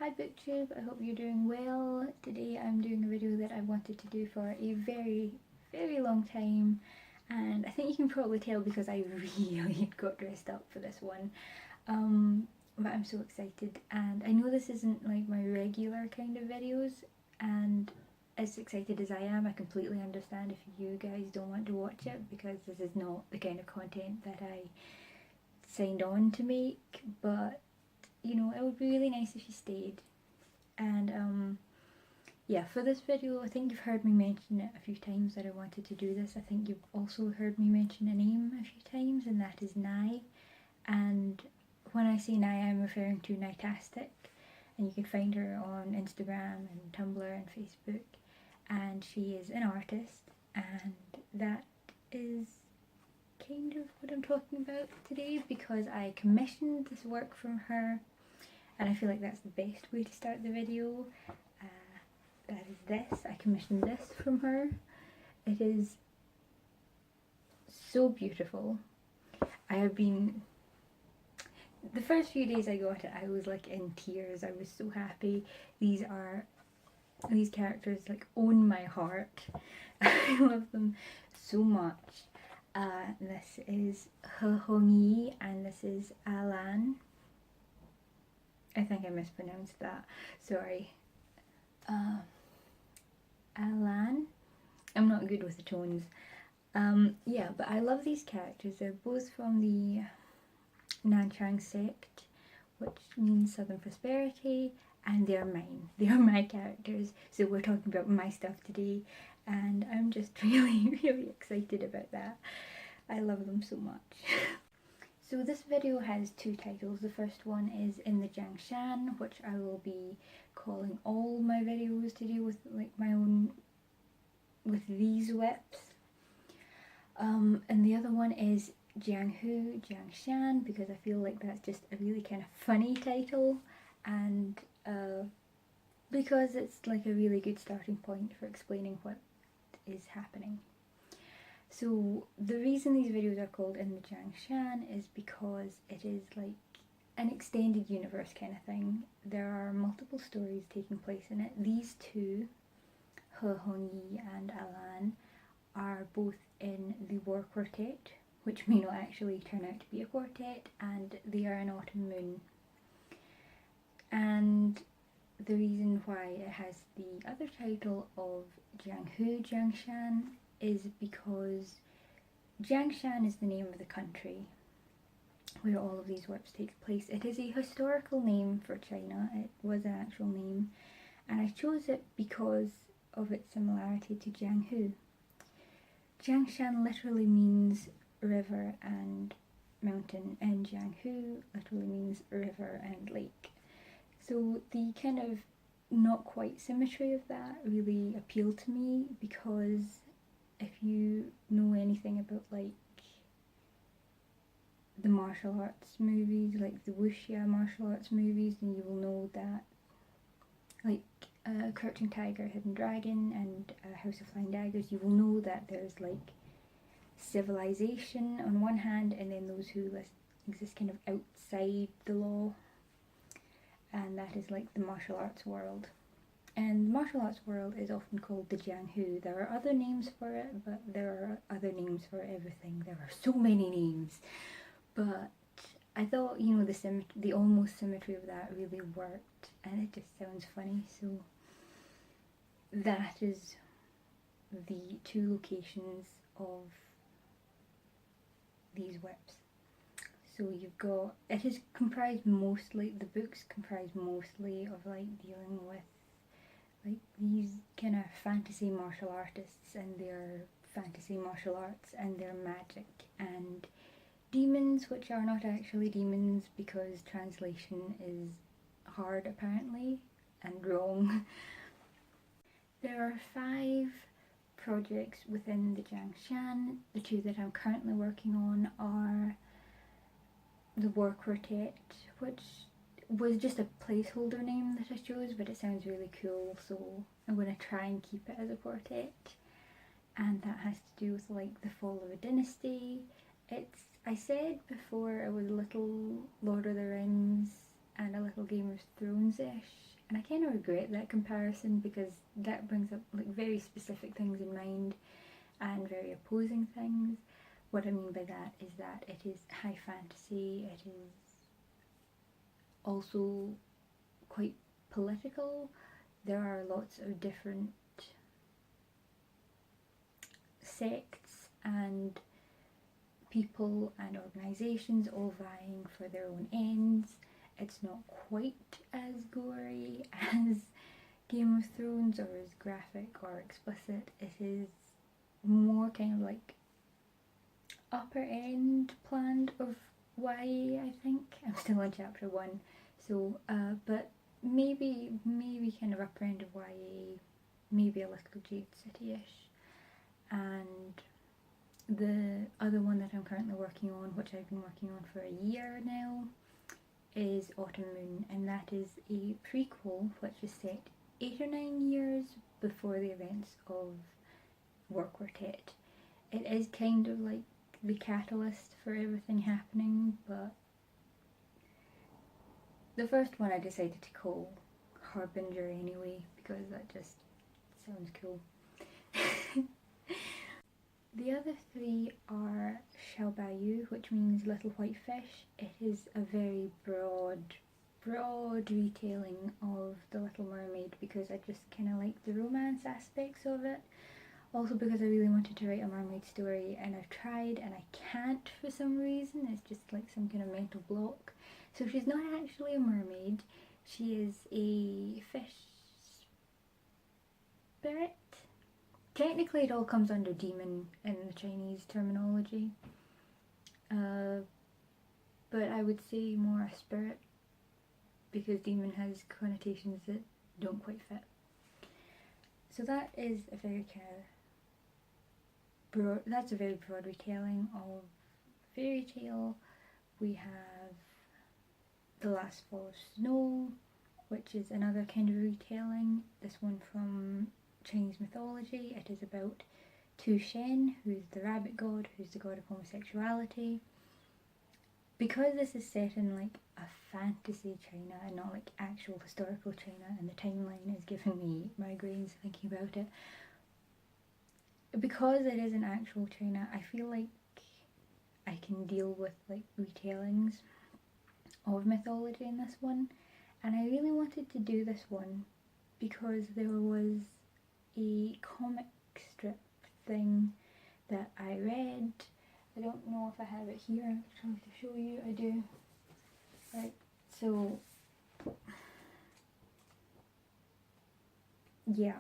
Hi BookTube, I hope you're doing well. Today I'm doing a video that I wanted to do for a very long time, and I think you can probably tell because I really got dressed up for this one. But I'm so excited, and I know this isn't like my regular kind of videos, and as excited as I am, I completely understand if you guys don't want to watch it because this is not the kind of content that I signed on to make, but you know, it would be really nice if you stayed. And yeah, for this video, I think you've heard me mention it a few times that I wanted to do this. I think you've also heard me mention a name a few times, and that is Nai. And when I say Nai, I'm referring to Nightastic, and you can find her on Instagram and Tumblr and Facebook. And she is an artist, and that is kind of what I'm talking about today because I commissioned this work from her, and I feel like that's the best way to start the video. That is this. I commissioned this from her. It is so beautiful. I have been... The first few days I got it, I was like in tears. I was so happy. These characters like own my heart. I love them so much. This is He Hongyi and this is Alan. I think I mispronounced that. Sorry. Alan. I'm not good with the tones. Yeah, but I love these characters. They're both from the Nanchang sect, which means Southern Prosperity, and they're mine. They are my characters, so we're talking about my stuff today, and I'm just really excited about that. I love them so much. So this video has two titles. The first one is In the Jiangshan, which I will be calling all my videos to do with like my own, with these whips. And the other one is Jianghu, Jiangshan, because I feel like that's just a really kind of funny title, and because it's like a really good starting point for explaining what is happening. So the reason these videos are called In the Jiangshan is because it is like an extended universe kind of thing. There are multiple stories taking place in it. These two, He Hongyi and Alan, are both in the War Quartet, which may not actually turn out to be a quartet, and they are an autumn moon. And the reason why it has the other title of Jianghu, Jiangshan, is because Jiangshan is the name of the country where all of these works take place. It is a historical name for China. It was an actual name, and I chose it because of its similarity to Jianghu. Jiangshan literally means river and mountain, and Jianghu literally means river and lake. So the kind of not quite symmetry of that really appealed to me, because if you know anything about like the martial arts movies, like the wuxia martial arts movies, then you will know that like Crouching Tiger, Hidden Dragon and House of Flying Daggers, you will know that there's like civilization on one hand, and then those who exist kind of outside the law, and that is like the martial arts world. And the martial arts world is often called the Jianghu. There are other names for it, but there are other names for everything. There are so many names. But I thought, you know, the almost symmetry of that really worked, and it just sounds funny. So that is the two locations of these whips. So you've got, it is comprised mostly, the books comprise mostly of like dealing with like these kind of fantasy martial artists and their fantasy martial arts and their magic, and demons which are not actually demons because translation is hard apparently and wrong. There are 5 projects within the Jiangshan. The 2 that I'm currently working on are the War Quartet, which was just a placeholder name that I chose, but it sounds really cool, so I'm going to try and keep it as a quartet. And that has to do with like the fall of a dynasty. I said before it was a little Lord of the Rings and a little Game of Thrones-ish, And I kind of regret that comparison because that brings up like very specific things in mind and very opposing things. What I mean by that is that it is high fantasy, it is also quite political. There are lots of different sects and people and organisations all vying for their own ends. It's not quite as gory as Game of Thrones or as graphic or explicit. It is more kind of like upper end planned of YA, I think. I'm still on chapter 1, so but maybe kind of upper end of YA, maybe a little Jade City-ish. And the other one that I'm currently working on, which I've been working on for a year now, is Autumn Moon, and that is a prequel which is set 8 or 9 years before the events of War Quartet. It is kind of like the catalyst for everything happening, but the first one I decided to call Harbinger anyway, because that just sounds cool. The other 3 are Xiaobayu, which means little white fish. It is a very broad retelling of The Little Mermaid because I just kind of like the romance aspects of it. Also because I really wanted to write a mermaid story, and I've tried and I can't for some reason. It's just like some kind of mental block. So she's not actually a mermaid. She is a fish spirit. Technically it all comes under demon in the Chinese terminology, but I would say more a spirit because demon has connotations that don't quite fit. So that is a very that's a very broad retelling of fairy tale. We have The Last Fall of Snow, which is another kind of retelling, this one from Chinese mythology. It is about Tu Shen, who's the rabbit god, who's the god of homosexuality. Because this is set in like a fantasy China and not like actual historical China, and the timeline is giving me migraines thinking about it, because it is in actual China, I feel like I can deal with like retellings of mythology in this one. And I really wanted to do this one because there was a comic strip thing that I read. I don't know if I have it here. I'm trying to show you. I do. Right, so yeah.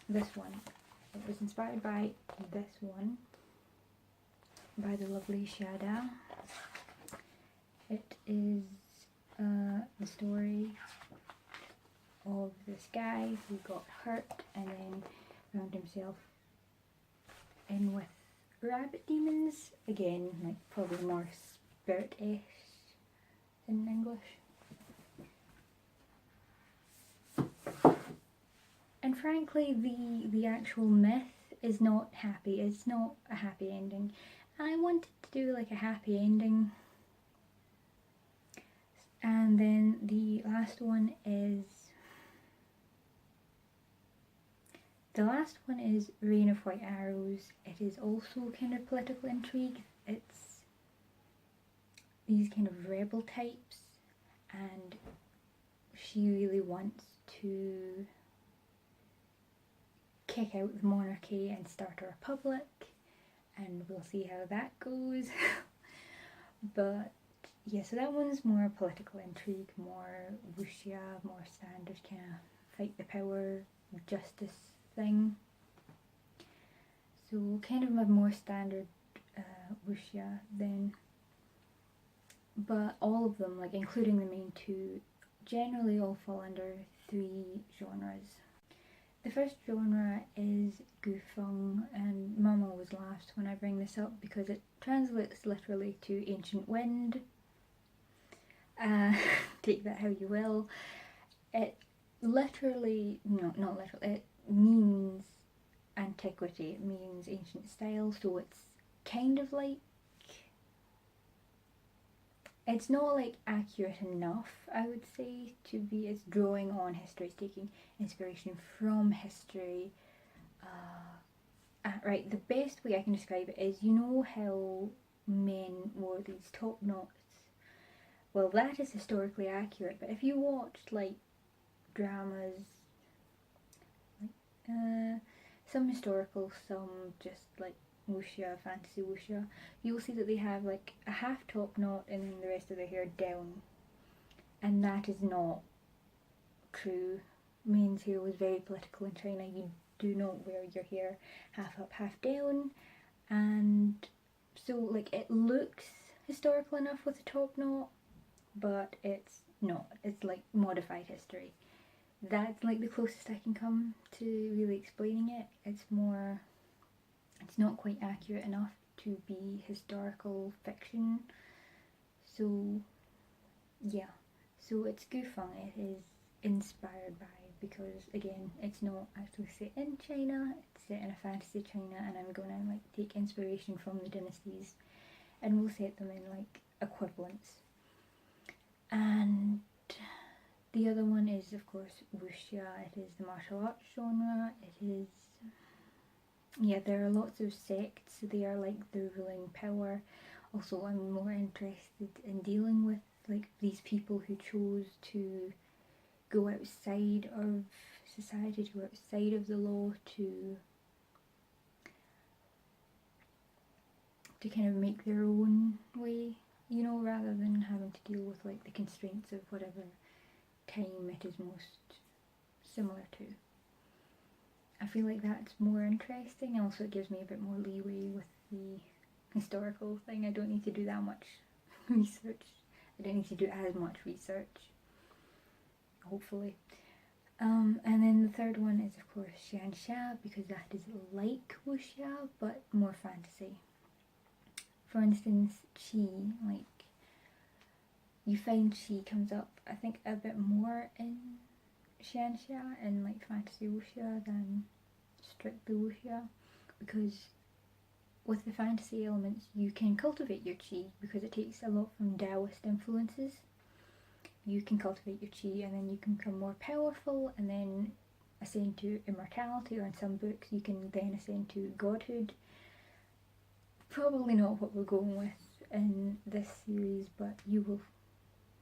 This one. It was inspired by this one, by the lovely Shada. It is the story of this guy who got hurt and then found himself in with rabbit demons. Again, like probably more spirit-ish in English. And frankly, the actual myth is not happy. It's not a happy ending. I wanted to do like a happy ending. And then the last one is Reign of White Arrows. It is also kind of political intrigue. It's these kind of rebel types, and she really wants to kick out the monarchy and start a republic, and we'll see how that goes. But yeah, so that one's more political intrigue, more wuxia, more standard kind of fight the power, justice thing. So kind of a more standard wuxia then. But all of them, like including the main 2, generally all fall under 3 genres. The first genre is Gufeng, and Mum always laughs when I bring this up because it translates literally to ancient wind. Take that how you will. It literally, no, not literally, it means antiquity, it means ancient style, so it's kind of like it's not like accurate enough, I would say, to be. It's drawing on history, it's taking inspiration from history. Right, the best way I can describe it is, you know how men wore these top knots? Well, that is historically accurate, but if you watched like dramas, some historical, some just like wuxia, fantasy wuxia, you'll see that they have like a half top knot and then the rest of their hair down, and that is not true. Men's hair was very political in China. You do not wear your hair half up, half down, and so like it looks historical enough with the top knot, but it's not. It's like modified history. That's like the closest I can come to really explaining it. It's not quite accurate enough to be historical fiction. So yeah, so it's Gufeng. It is inspired by, because again, it's not actually set in China, it's set in a fantasy China, and I'm gonna like take inspiration from the dynasties and we'll set them in like equivalents. And the other one is of course wuxia. It is the martial arts genre. It is, yeah, there are lots of sects. They are like the ruling power. Also, I'm more interested in dealing with like these people who chose to go outside of society, to go outside of the law, to kind of make their own way, you know, rather than having to deal with like the constraints of whatever time it is most similar to. I feel like that's more interesting, and also it gives me a bit more leeway with the historical thing. I don't need to do that much research. I don't need to do as much research, hopefully. And then the third one is of course Jiangshan, because that is like wuxia but more fantasy. For instance, qi, like you find qi comes up I think a bit more in Jiangshan and like fantasy wuxia than strictly wuxia, because with the fantasy elements you can cultivate your qi because it takes a lot from Taoist influences. You can cultivate your qi and then you can become more powerful and then ascend to immortality, or in some books you can then ascend to godhood. Probably not what we're going with in this series, but you will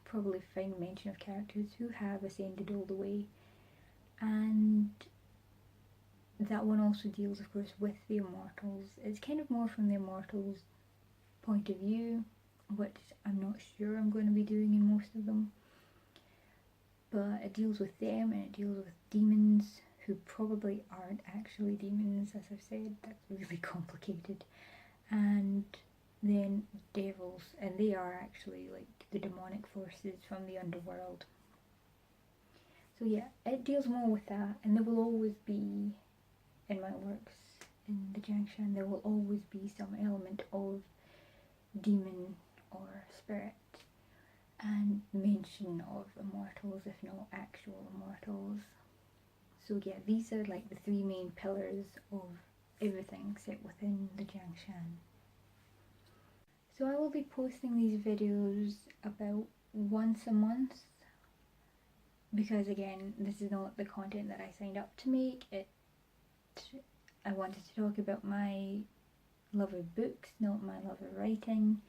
probably find mention of characters who have ascended all the way. And that one also deals of course with the immortals. It's kind of more from the immortals point of view, which I'm not sure I'm going to be doing in most of them. But it deals with them and it deals with demons who probably aren't actually demons, as I've said. That's really complicated. And then devils, and they are actually like the demonic forces from the underworld. So yeah, it deals more with that, and there will always be, in my works in the Jiangshan, there will always be some element of demon or spirit and mention of immortals, if not actual immortals. So yeah, these are like the three main pillars of everything set within the Jiangshan. So I will be posting these videos about once a month, because again, this is not the content that I signed up to make. I wanted to talk about my love of books, not my love of writing.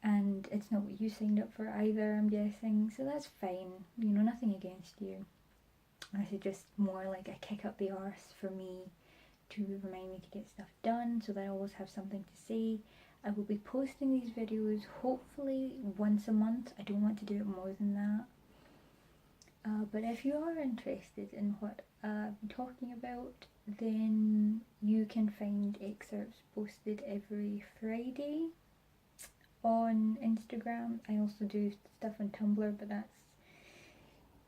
And it's not what you signed up for either, I'm guessing, so that's fine, you know, nothing against you. This is just more like a kick up the arse for me to remind me to get stuff done, so that I always have something to say. I will be posting these videos hopefully once a month. I don't want to do it more than that. But if you are interested in what I'm talking about, then you can find excerpts posted every Friday on Instagram. I also do stuff on Tumblr, but that's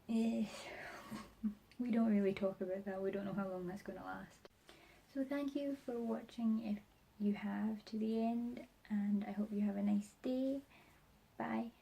we don't really talk about that. We don't know how long that's going to last. So thank you for watching if you have to the end, and I hope you have a nice day. Bye.